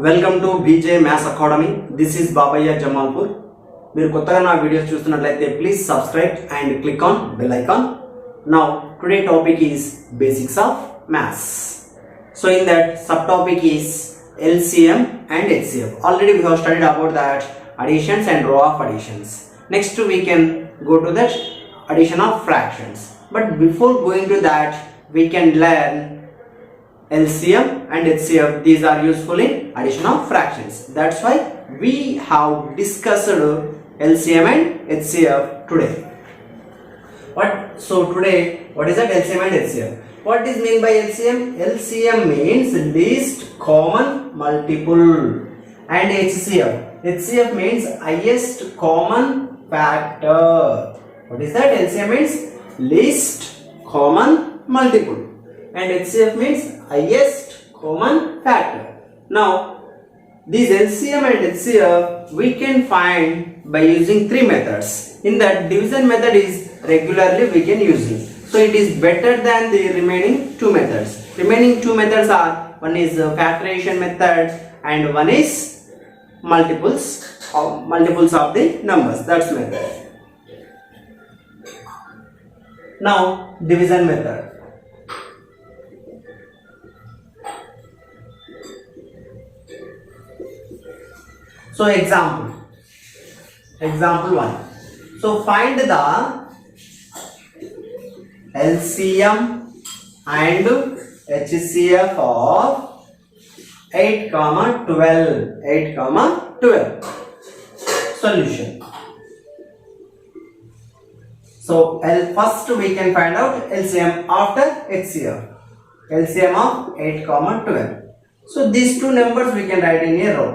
Welcome to B J maths academy. This is Babayya Jamalpur. మీరు కొత్తగా నా వీడియోస్ చూస్తున్నట్లయితే please subscribe and click on bell icon. Now today topic is basics of maths. So in that subtopic is LCM and HCF. Already we have studied about that additions and row of additions. Next we can go to that addition of fractions. But before going to that, we can learn LCM and HCF. These are useful in addition of fractions. That's why we have discussed LCM and HCF today. So today, what is that LCM and HCF? What is mean by LCM? LCM means least common multiple, and HCF means highest common factor. What is that? LCM means least common multiple and HCF means highest common factor. Now these LCM and HCF we can find by using three methods. In that, division method is regularly we can use it. So it is better than the remaining two methods. Remaining two methods are, one is factorization method and one is multiples of the numbers. That's method. Now division method. So example 1. So find the LCM and HCF of 8,12. Solution. So first we can find out LCM after HCF. LCM of 8,12. So these two numbers we can write in a row.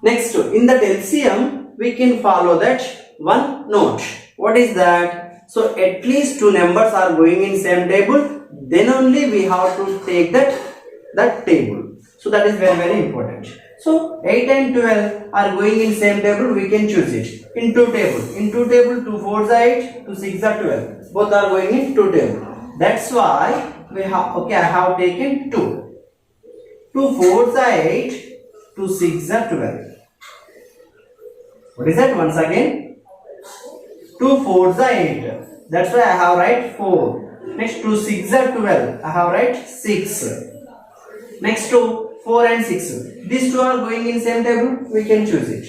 Next, in that LCM we can follow that one note. What is that? So at least two numbers are going in same table, then only we have to take that table. So that is very important. So 8 and 12 are going in same table, we can choose it. In two table 2 4s are 8, 2 6s are 12. Both are going in two table. That's why we have, I have taken 2. 2 4s are 8, 2 6s are 12. What is that? Once again, 2 4s are 8. That's why I have write 4. Next, 2 6s are 12. I have write 6. Next to 4 and 6. These two are going in same table. We can choose it.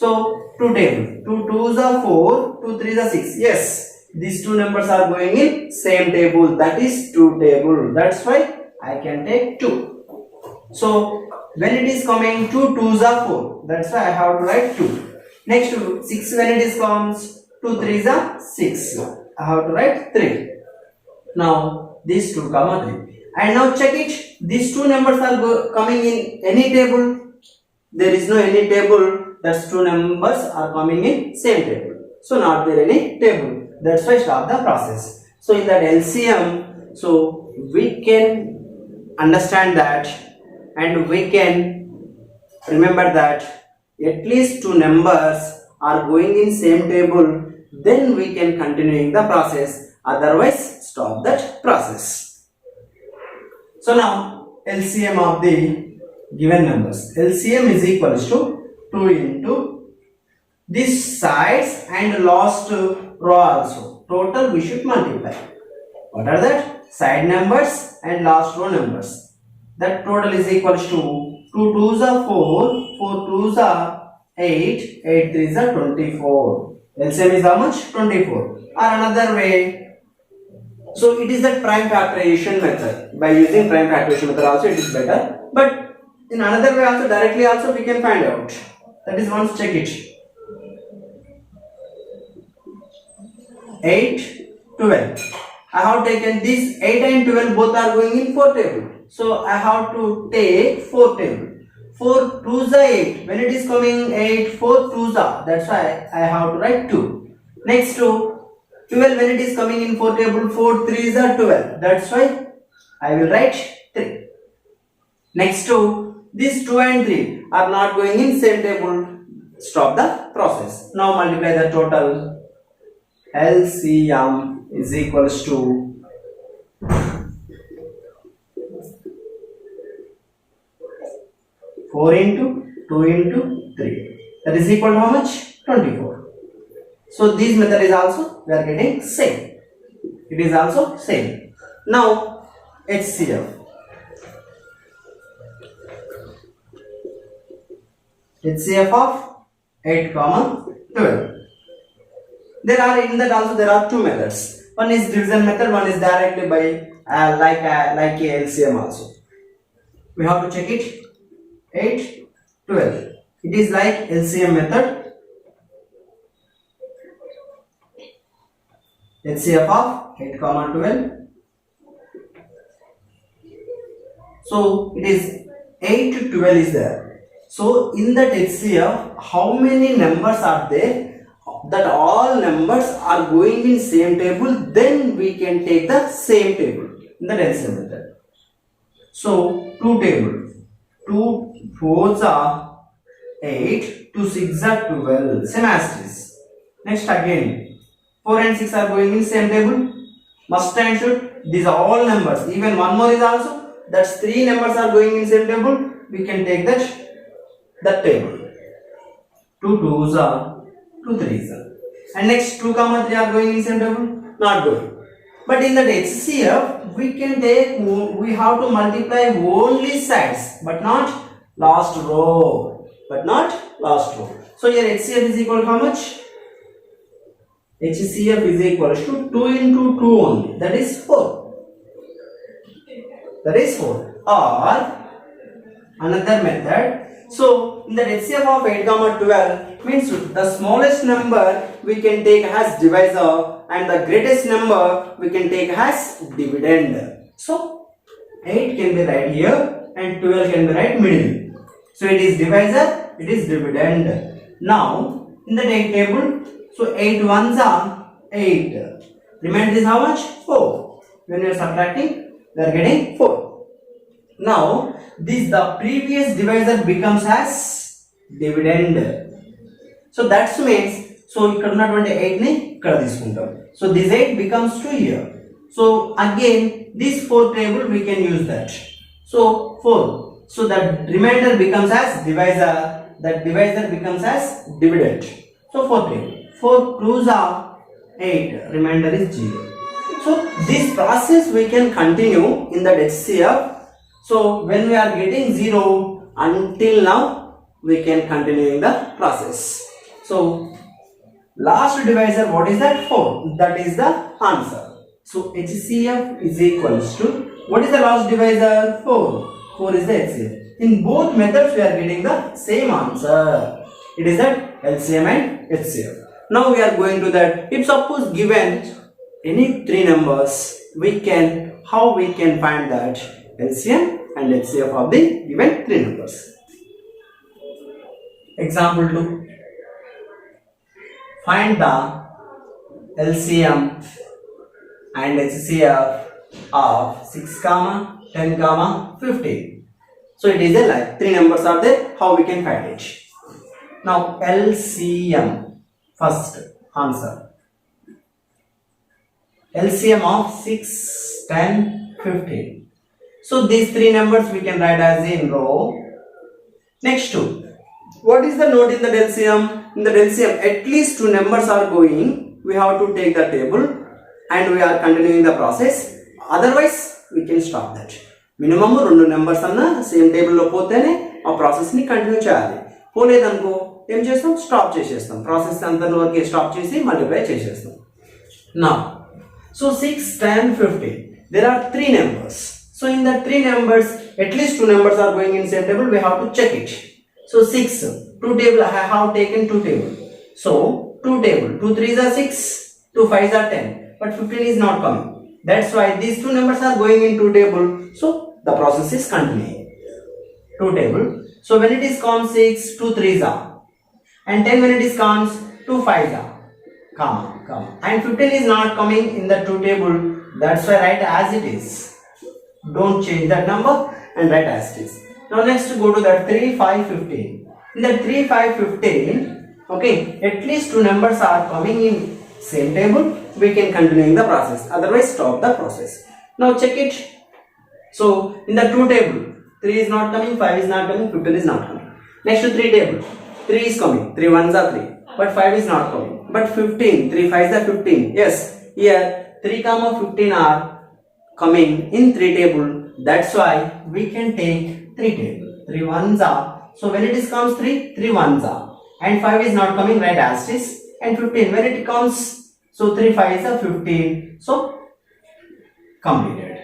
So two table. 2 2s are 4. 2 3s are 6. Yes, these two numbers are going in same table. That is two table. That's why I can take 2. So when it is coming 2 2s are 4. That's why I have to write 2. Next to 6 when it is comes 2 3s are 6. I have to write 3. Now these two comma 3. And now check it. These two numbers are coming in any table. There is no any table. That's two numbers are coming in same table. So not there any table. That's why stop the process. So in that LCM, so we can understand that and we can remember that at least two numbers are going in same table, then we can continuing the process, otherwise stop that process. So now LCM of the given numbers. LCM is equals to 2 into this sides and last row also. Total we should multiply. What are that? Side numbers and last row numbers. That total is equals to 2 2s are 4, 4 2s are 8, 8 3s are 24. LCM is how much? 24. Or another way, so it is the prime factorization method. By using prime factorization method also it is better, but in another way also, directly also we can find out. That is, once check it. 8 12. I have taken this 8 and 12 both are going in 4 table. So I have to take 4 table. 4 2s are 8. When it is coming 8, 4 2s are. That's why I have to write 2. Next to 12 when it is coming in 4 table, 4 3s are 12. That's why I will write 3. Next to this 2 and 3 are not going in same table. Stop the process. Now multiply the total. LCM is equals to 2 4 into 2 into 3. That is equal to how much? 24. So this method is also, we are getting same. It is also same. Now HCF. HCF of 8, 12. There are in that also there are two methods. One is division method, one is directly by like a LCM also. We have to check it. 8, 12. It is like LCM method. HCF of 8, 12. So it is 8 to 12 is there. So in that HCF, how many numbers are there? That all numbers are going in same table, then we can take the same table in the LCM method. So 2 table, 2 4s are 8, 2 6s are 12, same as this. Next again, 4 and 6 are going in same table. Must and should, these are all numbers. Even one more is also, that's 3 numbers are going in same table. We can take that table. 2 2s are 2 3s are. And next 2 3 are going in same table, not going. But in that HCF, we can take, we have to multiply only sides, but not last row. So here HCF is equal to how much? HCF is equal to 2 into 2 only, that is 4. Or another method. So in the HCF of 8, 12 means the smallest number we can take as divisor and the greatest number we can take as dividend. So 8 can be right here and 12 can be right middle. So it is divisor, it is dividend. Now in the table, so 8 ones are 8. Remainder is how much? 4. When we are subtracting, we are getting 4. Now this the previous divisor becomes as dividend. So that means, so ikkada unnatuvanti 8 ni ikkada తీసుకుంటాం. So this 8 becomes 2 here. So again this 4 table we can use that. So 4. So that remainder becomes as divisor. That divisor becomes as dividend. So 4 table. 4 2s are 8. Remainder is 0. So this process we can continue in that HCF. So when we are getting 0 until now, we can continue in the process. So last divisor, what is that? 4. That is the answer. So HCF is equals to, what is the last divisor? 4. 4 is the HCF. In both methods, we are getting the same answer. It is that LCM and HCF. Now we are going to that. If suppose given any 3 numbers, how we can find that LCM and HCF of the given 3 numbers. Example 2. Find the LCM and HCF of 6, 10, 15. So it is a like 3 numbers are there. How we can find it? Now LCM, first answer. LCM of 6, 10, 15. So these 3 numbers we can write as in row. Next 2. What is the note in the LCM? In the LCM, at least 2 numbers are going. We have to take the table and we are continuing the process. Otherwise, we can stop that. Minimum 2 numbers anna same table lo potene aa process ni continue cheyali. పోలేదనుకో ఏం చేస్తాం? Stop చేసేస్తాం. Process అంతా వరకే stop చేసి multiply చేసేస్తాం. Now, so 6, 10, 15. There are 3 numbers. So in the 3 numbers, at least 2 numbers are going in same table. We have to check it. So 6, 2 table. I have taken 2 table. So 2 table. 2 3s are 6. 2 5s are 10. But 15 is not coming. That's why these 2 numbers are going in 2 table. So the process is continuing. 2 table. So when it is comes 6, 2 3s are. And 10 when it is comes 2 5s are. Comma. And 15 is not coming in the 2 table. That's why write as it is. Don't change that number and write as it is. Now next go to that 3, 5, 15. In that 3, 5, 15, okay, at least 2 numbers are coming in same table. We can continue the process. Otherwise stop the process. Now check it. So in the 2 table, 3 is not coming, 5 is not coming, 15 is not coming. Next to 3 table, 3 is coming, 3 ones are 3, but 5 is not coming. But 15, 3 5s are 15. Yes, here 3 comma 15 are coming in 3 table. That's why we can take 3 table. 3 ones are. So when it is comes 3, 3 ones are. And 5 is not coming, right, as it is. And 15 when it comes, so 3 5s are 15. So completed.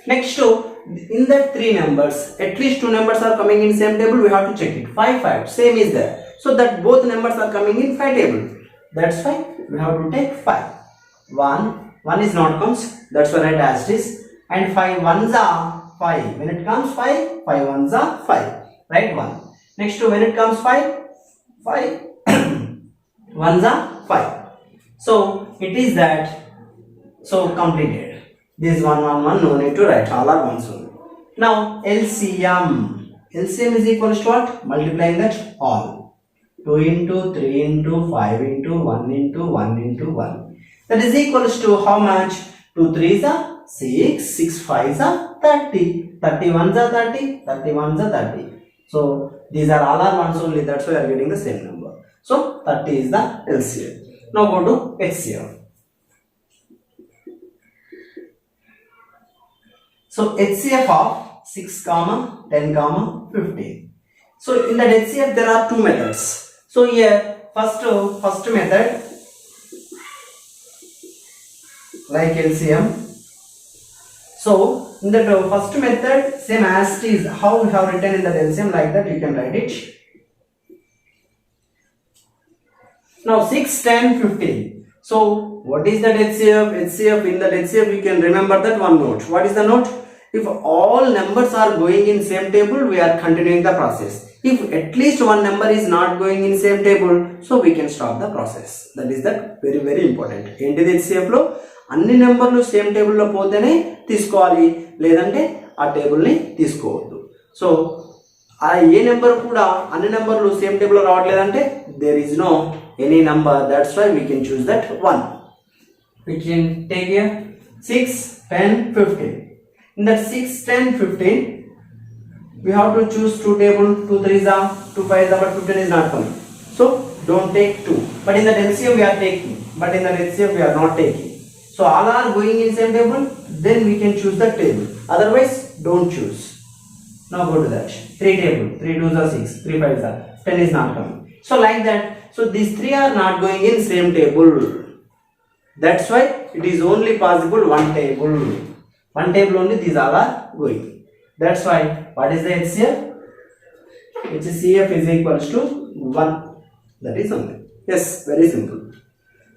Next to in that 3 numbers, at least 2 numbers are coming in same table. We have to check it. 5 5 same is there. So that both numbers are coming in 5 table. That's why we have to take 5. 1 is not comes. That's why right as it is. And 5 ones are 5. When it comes 5, 5 ones are 5. Right, 1. Next to when it comes 5 ones are 5. So it is that. So completed. This 1 1 1, no need to write, all are ones only. Now LCM. LCM is equal to what? Multiplying that all. 2 into 3 into 5 into 1 into 1 into 1. That is equals to how much? 2 3s are 6, 6 5s are 30, 31s are 30, 31s are 30. So these are all are ones only, that's why we are getting the same number. So 30 is the LCM. Now go to HCF. So HCF of 6 comma 10 comma 15. So in that HCF there are 2 methods. So here first method like LCM. So in the first method same as it is how we have written in the LCM, like that you can write it. Now 6 10 15. So what is that HCF? HCF, in that HCF you can remember that one note. What is the note? If all numbers are going in same table, we are continuing the process. If at least one number is not going in same table, so we can stop the process. That is that very important. ఏంటిది HCF లో అన్ని నెంబర్లు same table లో పోతేనే తీసుకోవాలి, లేదంటే ఆ table ని తీసుకోవద్దు. సో ఆ ఏ నెంబర్ కూడా అన్ని నెంబర్లు సేమ్ టేబుల్ లో రావట్లేదంటే there is no any number. That's why we can choose that one. We can take here 6 10 15. In that 6 10 15 we have to choose 2 table, 2 3s are, 2 5s are, but 15 is not coming. So don't take 2. But in the LCM we are taking, but in the HCF we are not taking. So all are going in same table, then we can choose the table. Otherwise don't choose. Now go to that 3 table, 3 2s are 6, 3 5s are, 10 is not coming. So like that. So these 3 are not going in same table. That's why it is only possible one table. One table only these all are going. That's why what is the HCF? HCF is equals to 1. That is only. Yes, very simple.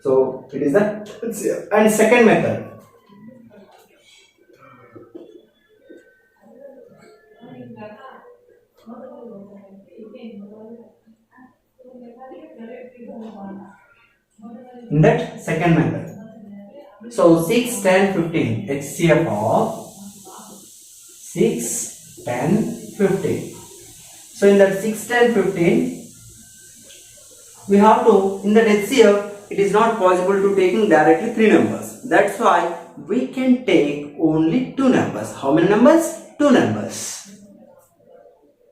So it is the HCF. And second method. In that second method. So 6 10 15 HCF of 6 10 15. So in that 6 10 15 we have to, in that HCF it is not possible to taking directly 3 numbers. That's why we can take only 2 numbers. How many numbers? 2 numbers.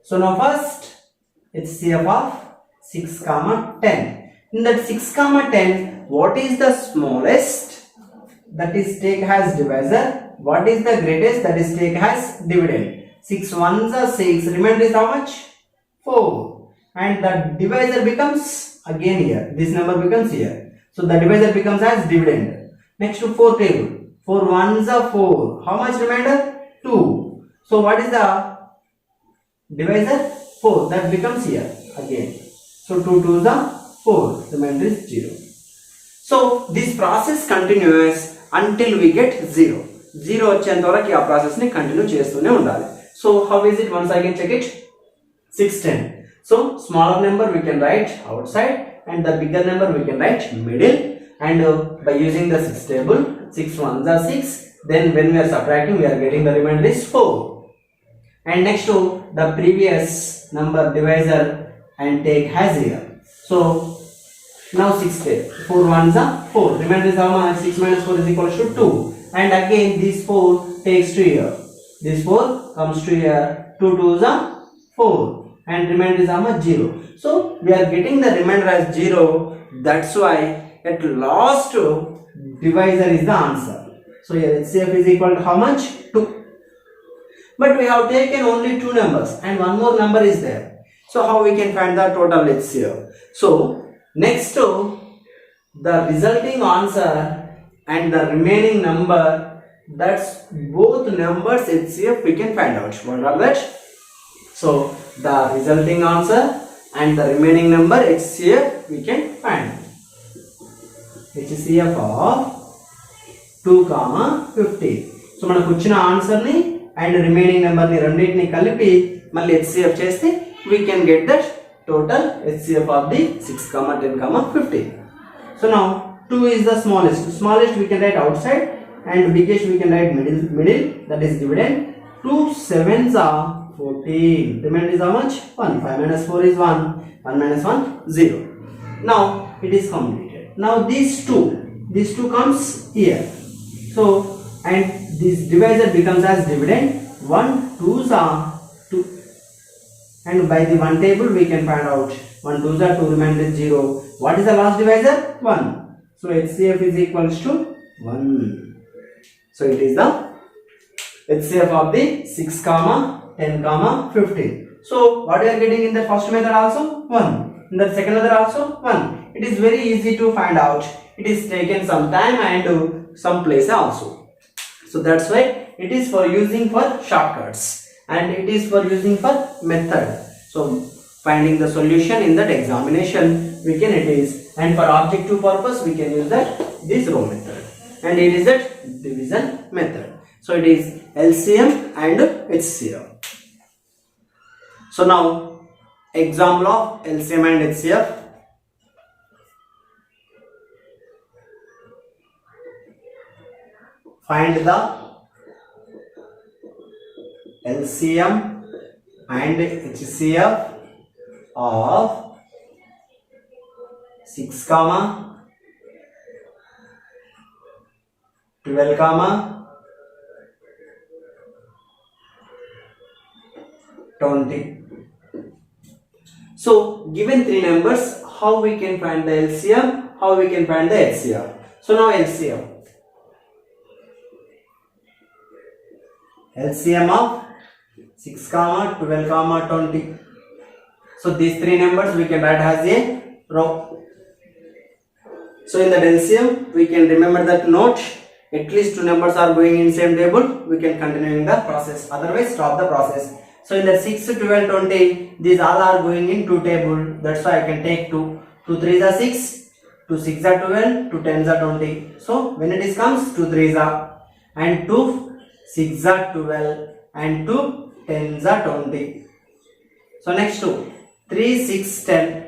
So now first HCF of 6 comma 10. In that 6 comma 10, what is the smallest? That is take as divisor. What is the greatest? That is take as dividend. 6 ones are 6. Remainder is how much? 4. And the divisor becomes again here. This number becomes here. So the divisor becomes as dividend. Next to 4 table. 4 ones are 4. How much remainder? 2. So what is the divisor? 4. That becomes here again. So 2 2s are 4. Remainder is 0. So this process continues until we get 0. 0 వచ్చేంత వరకు ఆ process ని continue చేస్తూనే ఉండాలి. So how is it? Once again check it. 6 10. So smaller number we can write outside and the bigger number we can write middle, and by using the 6 table, 6 ones are 6. Then when we are subtracting we are getting the remainder is 4. And next to the previous number divisor and take has here. So now 6 there. 4 ones are 4. Remainder is how much? 6 minus 4 is equal to 2. And again this 4 takes to here. This 4 comes to here. 2 2s are 4 and remainder is how much? 0. So we are getting the remainder as 0. That's why at last divisor is the answer. So here HCF is equal to how much? 2. But we have taken only 2 numbers and one more number is there. So how we can find the total HCF? So next to the resulting answer and the remaining number, that's both numbers HCF we can find out. What are that? So the resulting answer and the remaining number HCF we can find. HCF of 2, 50. So మనకు వచ్చిన answer ని and remaining number ని రెండింటిని కలిపి మళ్ళీ HCF చేస్తే we can get that total HCF of the 6, 10, 15. So now 2 is the smallest. Smallest we can write outside and biggest we can write middle, that is dividend. 2 7s are 14. Remainder is how much? 1. 5 minus 4 is 1. 1 minus 1 0. Now it is completed. Now these two comes here. So and this divisor becomes as dividend. 1 2s are 2 and by the one table we can find out 1 2s are 2, remainder 0. What is the last divisor? 1. So HCF is equals to 1. So it is the HCF of the 6, 10, 15. So what we are getting in the first method also? 1. In the second method also? 1. It is very easy to find out. It is taken some time and some place also. So that's why it is for using for shortcuts and it is for using for method. So finding the solution in that examination we can it is, and for objective purpose we can use that this row method, and it is that division method. So it is LCM and HCF. So now example of LCM and HCF. Find the LCM and HCF of 6, 12, 20. So given 3 numbers, how we can find the LCM, how we can find the HCF. So now LCM of 6, 12, 20. So these 3 numbers we can write as a row. So in that LCM we can remember that note, at least 2 numbers are going in same table, we can continue in the process, otherwise stop the process. So in the 6, 12, 20, these all are going in 2 table, that's why I can take 2. 2 3s are 6, 2 6s are 12, 2 10s are 20. So when it is comes 2 3s are and 2 6s are 12 and 2 10s are 20. So next 2 3 6 10.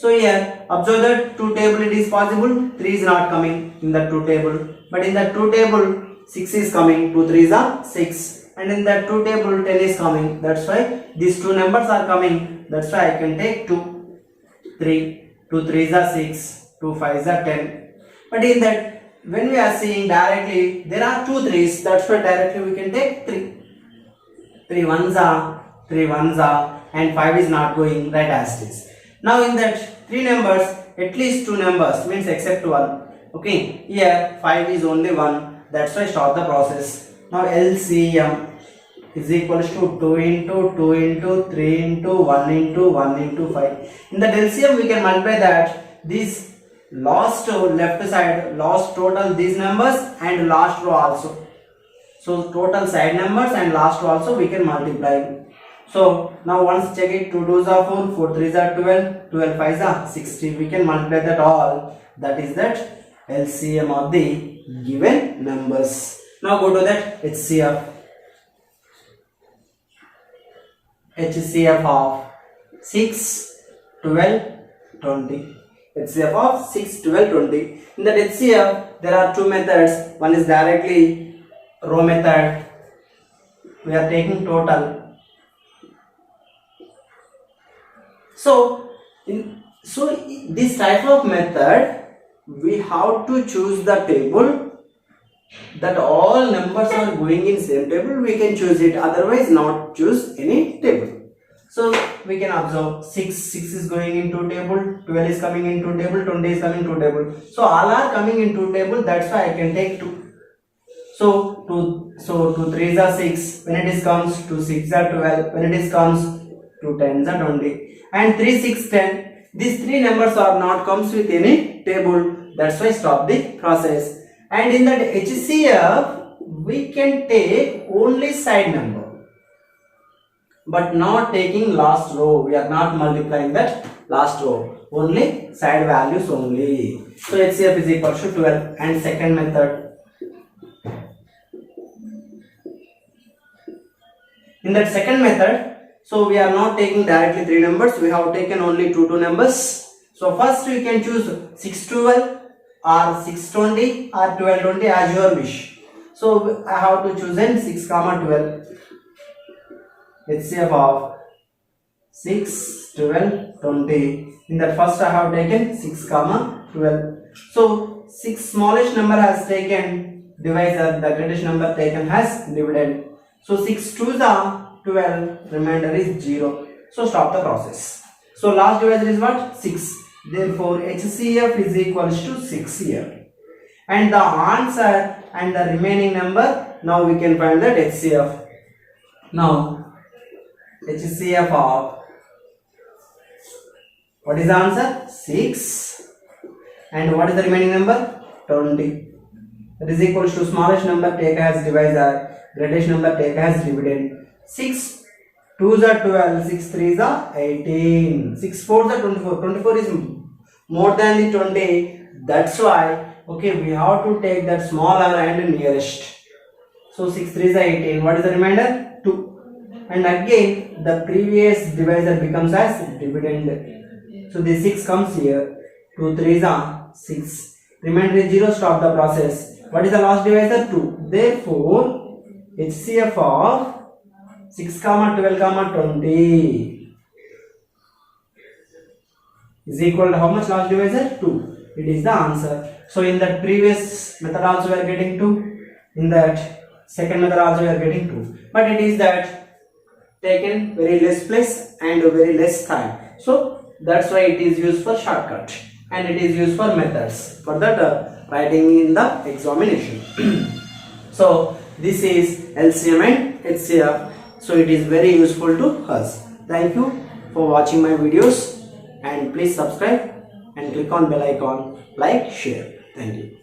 So here observe that 2 table it is possible, 3 is not coming in the 2 table, but in the 2 table 6 is coming, 2 3s are 6, and in that 2 table 10 is coming, that's why these 2 numbers are coming, that's why I can take 2 3, 2 3s are 6, 2 5s are 10. But in that when we are seeing directly there are 2 3s, that's why directly we can take 3 1s are, 3 1s are, and 5 is not going, right as it is. Now in that 3 numbers, at least 2 numbers means except 1. Okay, here 5 is only 1, that's why stop the process. Now LCM is equals to 2 into 2 into 3 into 1 into 1 into 5. In the LCM we can multiply that this last left side, last total these numbers and last row also. So total side numbers and last row also we can multiply. So now once check it, 2 2s are 4, 4 3s are 12, 12 5s are 60. We can multiply that all. That is that LCM of the given numbers. Now go to that HCF. HCF of 6, 12, 20. HCF of 6, 12, 20. In that HCF there are 2 methods. One is directly row method. We are taking total. So this type of method we have to choose the table that all numbers are going in same table, we can choose it, otherwise not choose any table. So we can observe 6 is going into table, 12 is coming into table, 20 is coming to table. So all are coming into table, that's why I can take 2. So 2 3s are 6, when it is comes to 6 are 12, when it is comes to 10s are 20, and 3 6 10. These three numbers are not comes with any table, that's why stop the process. And in that HCF we can take only side number, but not taking last row. We are not multiplying that last row, only side values only. So HCF is equal to 12. And second method, in that second method, so we are not taking directly 3 numbers, we have taken only 2 numbers. So first we can choose 612 or 620 or 1220 as your wish. So I have to choose in 6 comma 12. HCF of 6 12 20. In that first I have taken 6 comma 12. So 6 smallest number has taken divisor, the greatest number taken has dividend. So 6 2s are 12, remainder is 0. So stop the process. So last divisor is what? 6. Therefore HCF is equals to 6 here. And the answer and the remaining number, now we can find that HCF. Now HCF of, what is the answer? 6. And what is the remaining number? 20. That is equals to smallest number take as divisor, greatest number take as dividend. 6 2s are 12, 6 3s are 18, 6 4s are 24. 24 is more than the 20. That's why, okay, we have to take that smaller and nearest. So 6 3s are 18. What is the remainder? 2. And again the previous divisor becomes as dividend. So the 6 comes here. 2 3s are 6. Remainder is 0. Stop the process. What is the last divisor? 2. Therefore HCF of 6 comma 12 comma 20 is equal to how much last divisor? 2. It is the answer. So in that previous method also we are getting 2. In that second method also we are getting 2. But it is that taken very less place and very less time. So that's why it is used for shortcut and it is used for methods for that writing in the examination. So this is LCM and HCF. So it is very useful to us. Thank you for watching my videos and please subscribe and click on bell icon, like, share. Thank you.